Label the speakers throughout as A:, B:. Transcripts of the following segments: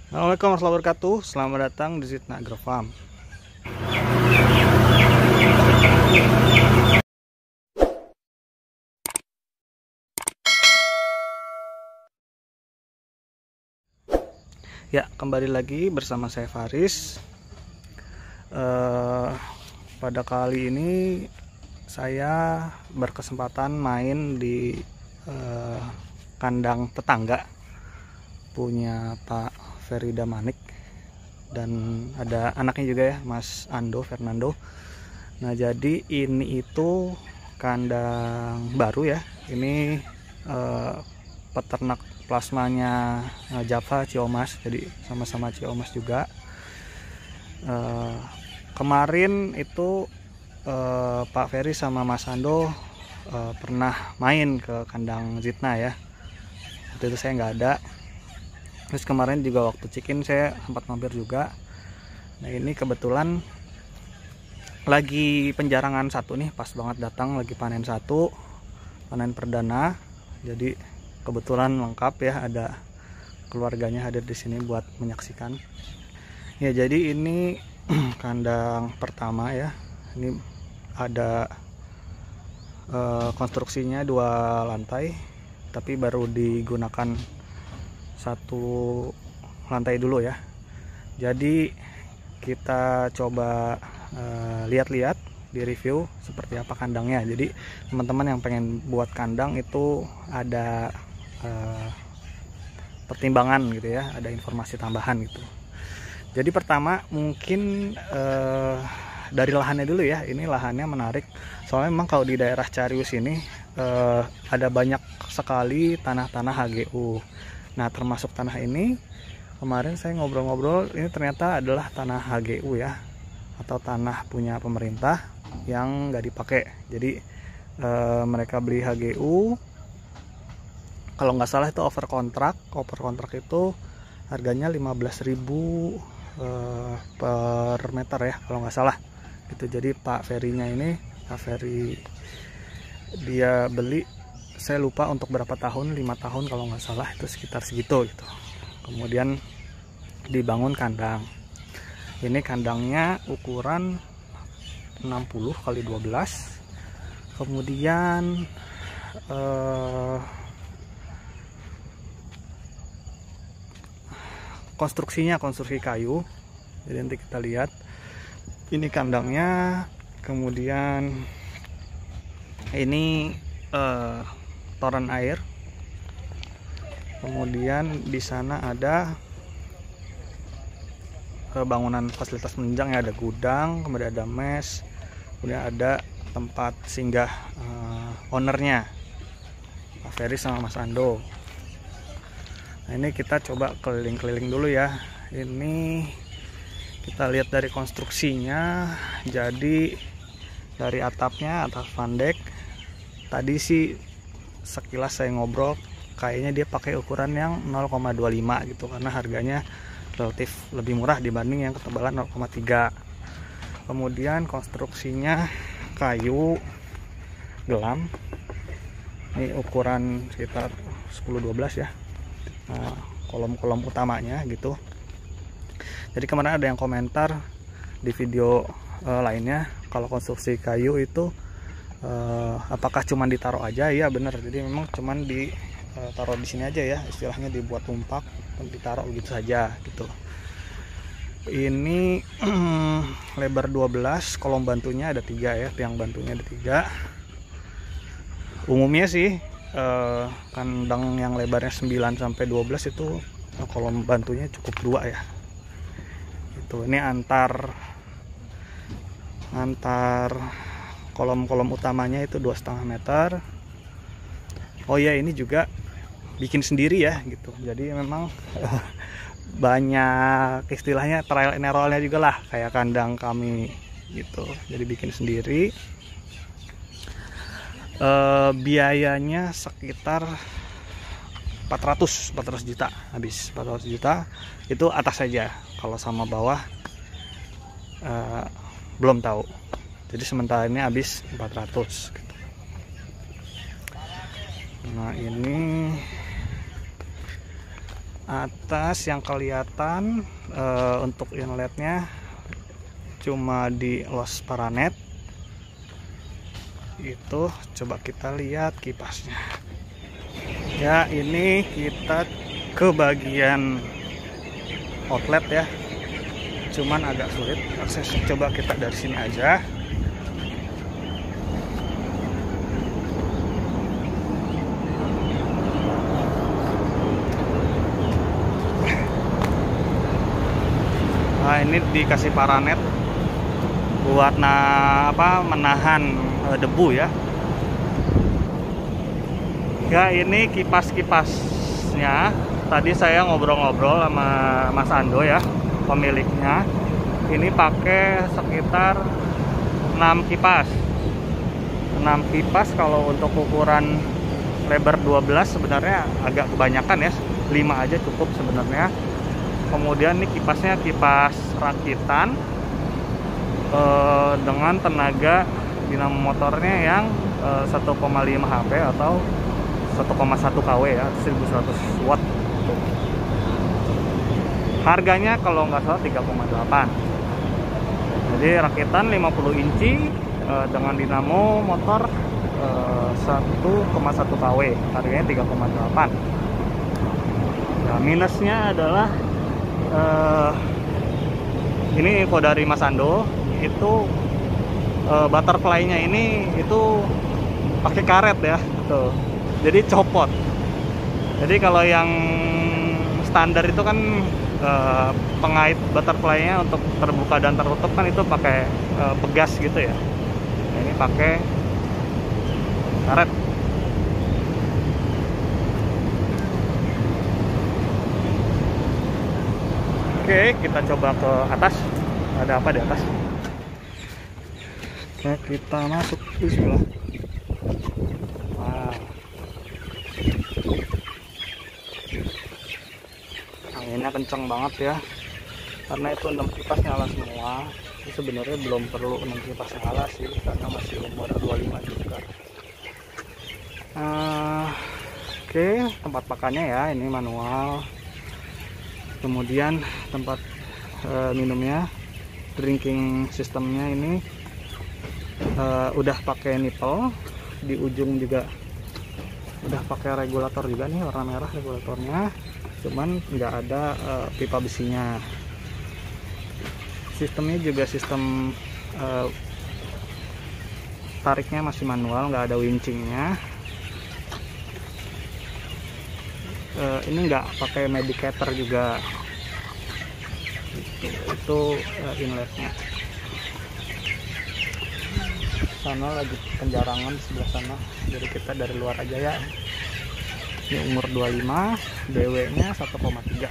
A: Assalamualaikum warahmatullahi wabarakatuh. Selamat datang di Zidna Agrofarm. Ya, kembali lagi bersama saya Faris. Pada kali ini saya berkesempatan main di kandang tetangga punya Pak Ferry Damanik, dan ada anaknya juga ya, Mas Ando Fernando. Nah, jadi ini itu kandang baru ya. Ini peternak plasmanya Java Ciomas, jadi sama-sama Ciomas juga. Kemarin itu Pak Ferry sama Mas Ando pernah main ke kandang Zidna ya. Waktu itu saya nggak ada. Terus kemarin juga waktu check-in saya sempat mampir juga. Nah, ini kebetulan lagi penjarangan satu nih, pas banget datang lagi panen satu, panen perdana. Jadi kebetulan lengkap ya, ada keluarganya hadir di sini buat menyaksikan. Ya, jadi ini kandang pertama ya. Ini ada konstruksinya 2 lantai, tapi baru digunakan 1 lantai dulu ya. Jadi kita coba lihat-lihat di review seperti apa kandangnya. Jadi teman-teman yang pengen buat kandang itu ada pertimbangan gitu ya, ada informasi tambahan gitu. Jadi pertama mungkin dari lahannya dulu ya. Ini lahannya menarik, soalnya memang kalau di daerah Carius ini ada banyak sekali tanah-tanah HGU. Nah, termasuk tanah ini kemarin saya ngobrol-ngobrol, ini ternyata adalah tanah HGU ya, atau tanah punya pemerintah yang nggak dipakai. Jadi mereka beli HGU, kalau nggak salah itu over kontrak itu harganya 15.000 per meter ya, kalau nggak salah gitu. Jadi Pak Ferry-nya ini, Pak Ferry, dia beli, saya lupa untuk berapa tahun, 5 tahun kalau nggak salah, itu sekitar segitu gitu. Kemudian dibangun kandang. Ini kandangnya ukuran 60 kali 12. Kemudian konstruksinya konstruksi kayu. Jadi nanti kita lihat ini kandangnya. Kemudian ini toren air. Kemudian di sana ada bangunan fasilitas menunjang ya, ada gudang, kemudian ada mes, kemudian ada tempat singgah ownernya Pak Ferry sama Mas Ando. Nah, ini kita coba keliling-keliling dulu ya. Ini kita lihat dari konstruksinya. Jadi dari atapnya, atas vandek, tadi sih sekilas saya ngobrol, kayaknya dia pakai ukuran yang 0,25 gitu, karena harganya relatif lebih murah dibanding yang ketebalan 0,3. Kemudian konstruksinya kayu gelam. Ini ukuran sekitar 10-12 ya. Nah, kolom-kolom utamanya gitu. Jadi kemarin ada yang komentar di video lainnya, kalau konstruksi kayu itu apakah cuman ditaruh aja? Ya bener, jadi memang cuman ditaruh di sini aja ya, istilahnya dibuat tumpak, ditaruh gitu saja gitu. Ini lebar 12, kolom bantunya ada 3 ya, tiang bantunya ada 3. Umumnya sih kandang yang lebarnya 9 sampai 12 itu kolom bantunya cukup 2 ya. Itu ini antar kolom-kolom utamanya itu 2,5 meter. Oh ya, ini juga bikin sendiri ya gitu. Jadi memang banyak istilahnya trial and errornya juga lah, kayak kandang kami gitu. Jadi bikin sendiri. Biayanya sekitar 400 juta, habis 400 juta itu atas saja. Kalau sama bawah belum tahu. Jadi sementara ini habis 400 gitu. Nah, ini Atas yang kelihatan untuk inletnya cuma di los paranet itu. Coba kita lihat kipasnya ya. Ini kita ke bagian outlet ya, cuman agak sulit akses. Coba kita dari sini aja. Nah, ini dikasih paranet buat menahan debu ya. Ya, ini kipas-kipasnya. Tadi saya ngobrol-ngobrol sama Mas Ando ya, pemiliknya. Ini pakai sekitar 6 kipas. 6 kipas kalau untuk ukuran lebar 12 sebenarnya agak kebanyakan ya. 5 aja cukup sebenarnya. Kemudian ini kipasnya kipas rakitan dengan tenaga dinamo motornya yang 1,5 HP atau 1,1 kW ya, 1100 watt. Harganya kalau nggak salah 3,8. Jadi rakitan 50 inci dengan dinamo motor 1,1 kW, harganya 3,8. Nah, minusnya adalah ini info dari Mas Ando, itu butterfly-nya ini itu pakai karet ya tuh. Jadi copot. Jadi kalau yang standar itu kan pengait butterfly-nya untuk terbuka dan tertutup kan itu pakai pegas gitu ya. Nah, ini pakai karet. Oke, kita coba ke atas. Ada apa di atas? Oke, kita masuk. Bismillah. Wow. Anginnya kencang banget ya. Karena itu 6 kipas nyala semua. Ini sebenarnya belum perlu 6 kipas nyala sih, karena masih umur 25 juga. Oke, tempat pakannya ya, ini manual. Kemudian tempat minumnya, drinking sistemnya ini udah pakai nipple. Di ujung juga udah pakai regulator juga nih, warna merah regulatornya, cuman nggak ada pipa besinya. Sistemnya juga sistem tariknya masih manual, nggak ada wincingnya. Ini nggak pakai medicator juga. Itu inletnya. Sana lagi penjarangan di sebelah sana, jadi kita dari luar aja ya. Ini umur 25, DW nya 1,3.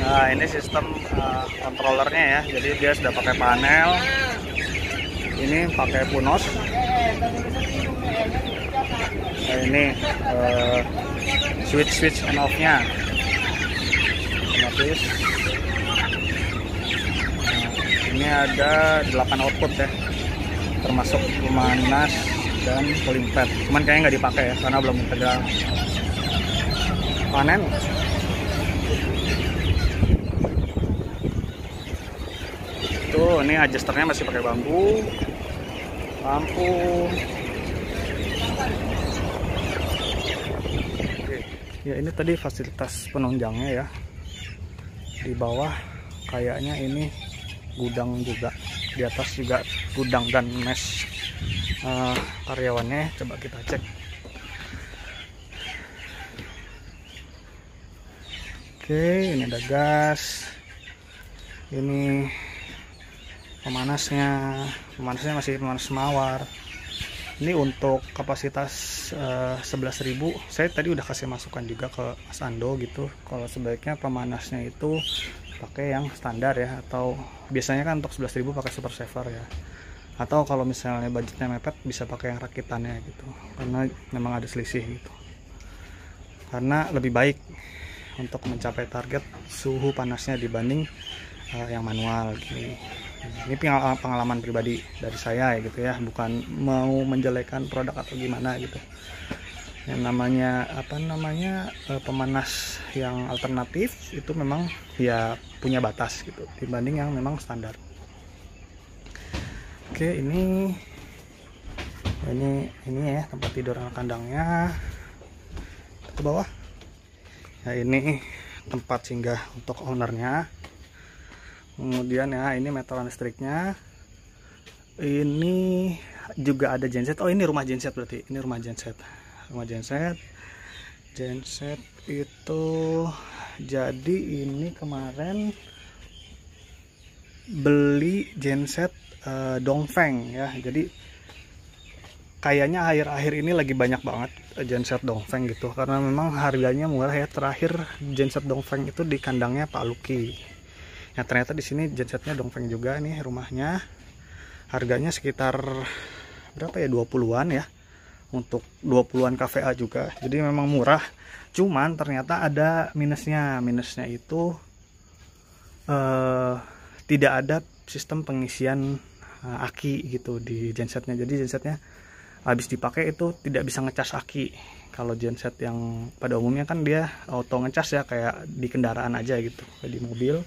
A: Nah, ini sistem controllernya ya, jadi dia sudah pakai panel. Ini pakai punos. Nah, ini switch on off nya otomatis. Nah, ini ada 8 output ya, termasuk pemanas dan cooling pad. Cuman kayaknya nggak dipakai ya, karena belum integral. Panen. Tuh, ini adjusternya masih pakai bambu. Lampu. Ya, ini tadi fasilitas penunjangnya ya. Di bawah kayaknya ini gudang juga. Di atas juga gudang dan mesh karyawannya. Coba kita cek. Oke, ini ada gas. Ini pemanasnya masih pemanas mawar. Ini untuk kapasitas 11.000. Saya tadi udah kasih masukan juga ke Mas Ando gitu, kalau sebaiknya pemanasnya itu pakai yang standar ya, atau biasanya kan untuk 11.000 pakai super saver ya, atau kalau misalnya budgetnya mepet bisa pakai yang rakitannya gitu, karena memang ada selisih gitu, karena lebih baik untuk mencapai target suhu panasnya dibanding yang manual gitu. Ini pengalaman pribadi dari saya ya gitu ya, bukan mau menjelekan produk atau gimana gitu. yang namanya pemanas yang alternatif itu memang ya punya batas gitu dibanding yang memang standar. Oke, ini ya tempat tidur anak kandangnya ke bawah. Nah, ini tempat singgah untuk ownernya. Kemudian ya ini meteran listriknya. Ini juga ada genset. Oh, ini rumah genset berarti. Ini rumah genset. Rumah genset. Genset itu jadi ini kemarin beli genset Dongfeng ya. Jadi kayaknya akhir-akhir ini lagi banyak banget genset Dongfeng gitu, karena memang harganya murah ya. Terakhir genset Dongfeng itu di kandangnya Pak Luki. Ya ternyata di sini gensetnya Dongfeng juga nih rumahnya. Harganya sekitar berapa ya, 20-an ya. Untuk 20-an KVA juga. Jadi memang murah. Cuman ternyata ada minusnya. Minusnya itu tidak ada sistem pengisian aki gitu di gensetnya. Jadi gensetnya habis dipakai itu tidak bisa ngecas aki. Kalau genset yang pada umumnya kan dia auto ngecas ya, kayak di kendaraan aja gitu, kayak di mobil.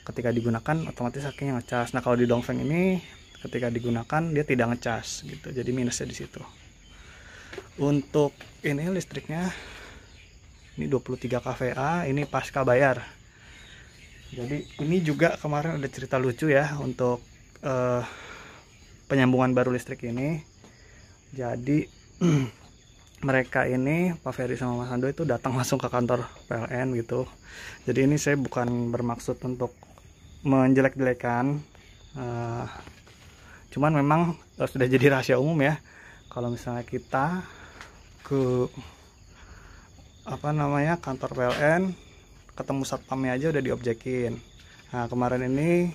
A: Ketika digunakan otomatis akinya ngecas. Nah, kalau di Dongfeng ini ketika digunakan dia tidak ngecas gitu. Jadi minusnya di situ. Untuk ini listriknya ini 23 kVA, ini pasca bayar. Jadi ini juga kemarin ada cerita lucu ya untuk penyambungan baru listrik ini. Jadi mereka ini Pak Ferry sama Mas Ando itu datang langsung ke kantor PLN gitu. Jadi ini saya bukan bermaksud untuk menjelek-jelekan, cuman memang sudah jadi rahasia umum ya kalau misalnya kita ke kantor PLN ketemu satpamnya aja udah diobjekin. Nah, kemarin ini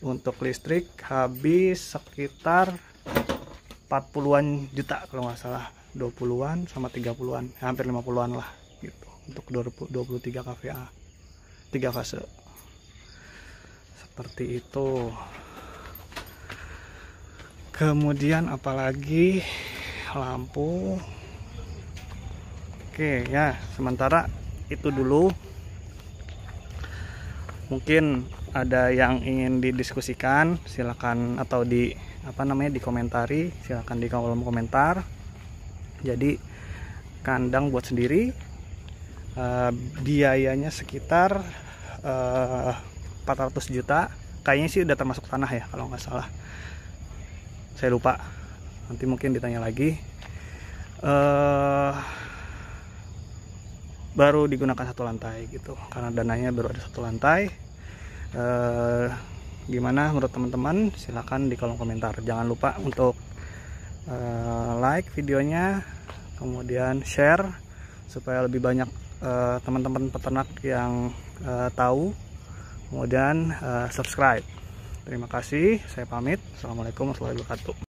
A: untuk listrik habis sekitar 40-an juta kalau nggak salah, 20-an sama 30-an, hampir 50-an lah gitu untuk 23 kVA 3 fase seperti itu. Kemudian apalagi lampu. Oke ya, sementara itu dulu. Mungkin ada yang ingin didiskusikan, silakan, atau dikomentari, silakan di kolom komentar. Jadi kandang buat sendiri, biayanya sekitar 400 juta. Kayaknya sih udah termasuk tanah ya kalau nggak salah. Saya lupa, nanti mungkin ditanya lagi. Baru digunakan 1 lantai gitu, karena dananya baru ada 1 lantai. Gimana menurut teman-teman? Silahkan di kolom komentar. Jangan lupa untuk like videonya, kemudian share supaya lebih banyak teman-teman peternak yang tahu, kemudian subscribe. Terima kasih, saya pamit. Assalamualaikum warahmatullahi wabarakatuh.